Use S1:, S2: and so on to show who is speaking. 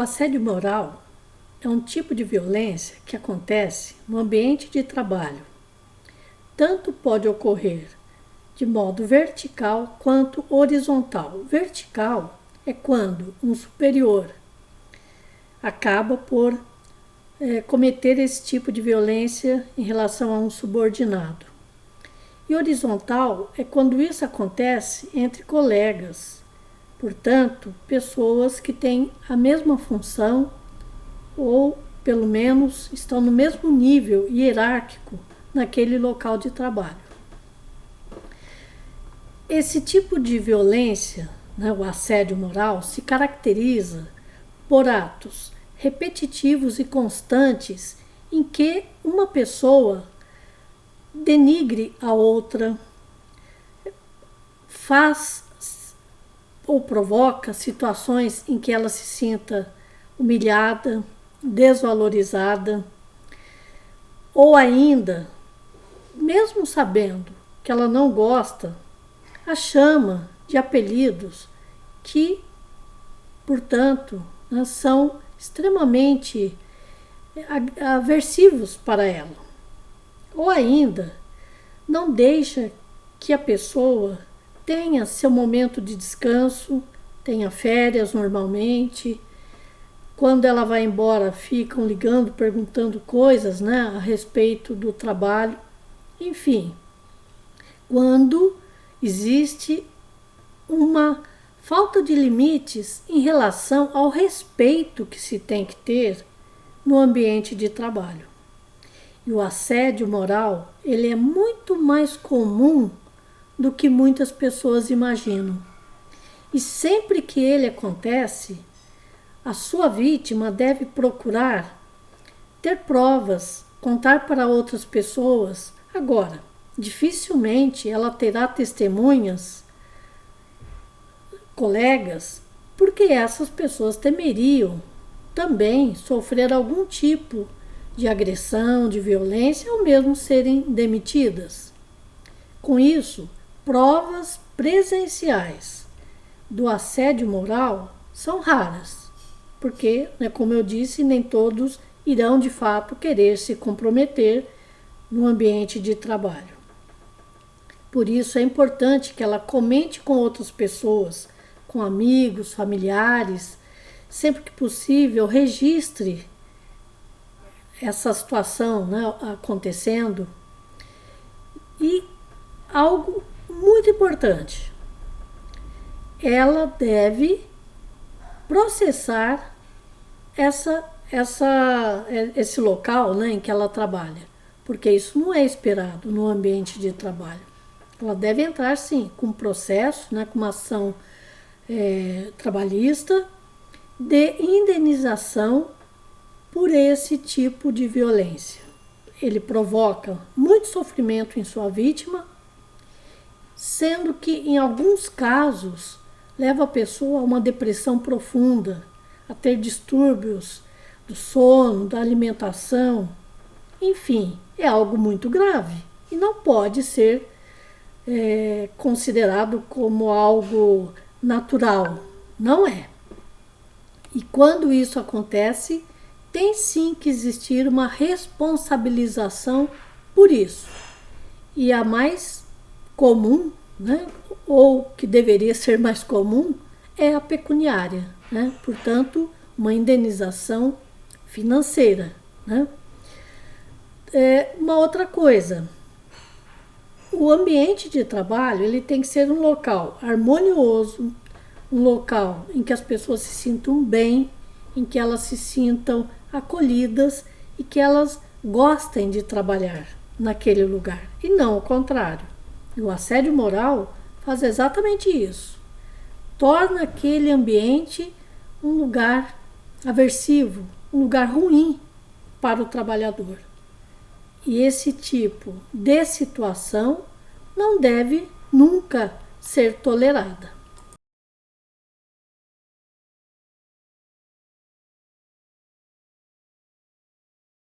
S1: assédio moral é um tipo de violência que acontece no ambiente de trabalho. Tanto pode ocorrer de modo vertical quanto horizontal. Vertical é quando um superior acaba por cometer esse tipo de violência em relação a um subordinado. E horizontal é quando isso acontece entre colegas, portanto, pessoas que têm a mesma função ou, pelo menos, estão no mesmo nível hierárquico naquele local de trabalho. Esse tipo de violência, o assédio moral, se caracteriza por atos repetitivos e constantes em que uma pessoa denigre a outra, faz ou provoca situações em que ela se sinta humilhada, desvalorizada, ou ainda, mesmo sabendo que ela não gosta, a chama de apelidos que, portanto, são extremamente aversivos para ela. Ou ainda, não deixa que a pessoa tenha seu momento de descanso, tenha férias normalmente. Quando ela vai embora, ficam ligando, perguntando coisas, a respeito do trabalho. Enfim, quando existe uma falta de limites em relação ao respeito que se tem que ter no ambiente de trabalho. E o assédio moral, ele é muito mais comum do que muitas pessoas imaginam. E sempre que ele acontece, a sua vítima deve procurar ter provas, contar para outras pessoas. Agora, dificilmente ela terá testemunhas, colegas, porque essas pessoas temeriam também sofrer algum tipo de agressão, de violência ou mesmo serem demitidas. Com isso, provas presenciais do assédio moral são raras, porque, como eu disse, nem todos irão de fato querer se comprometer no ambiente de trabalho. Por isso é importante que ela comente com outras pessoas, com amigos, familiares, sempre que possível, registre essa situação acontecendo. E algo muito importante, ela deve processar esse local em que ela trabalha, porque isso não é esperado no ambiente de trabalho. Ela deve entrar, sim, com um processo, com uma ação trabalhista de indenização por esse tipo de violência. Ele provoca muito sofrimento em sua vítima, sendo que, em alguns casos, leva a pessoa a uma depressão profunda, a ter distúrbios do sono, da alimentação. Enfim, é algo muito grave e não pode ser considerado como algo natural. Não é. E quando isso acontece, tem sim que existir uma responsabilização por isso. E a mais comum, ou que deveria ser mais comum, é a pecuniária, portanto, uma indenização financeira. Uma outra coisa, o ambiente de trabalho ele tem que ser um local harmonioso, um local em que as pessoas se sintam bem, em que elas se sintam acolhidas e que elas gostem de trabalhar naquele lugar, e não ao contrário. E o assédio moral faz exatamente isso. Torna aquele ambiente um lugar aversivo, um lugar ruim para o trabalhador. E esse tipo de situação não deve nunca ser tolerada.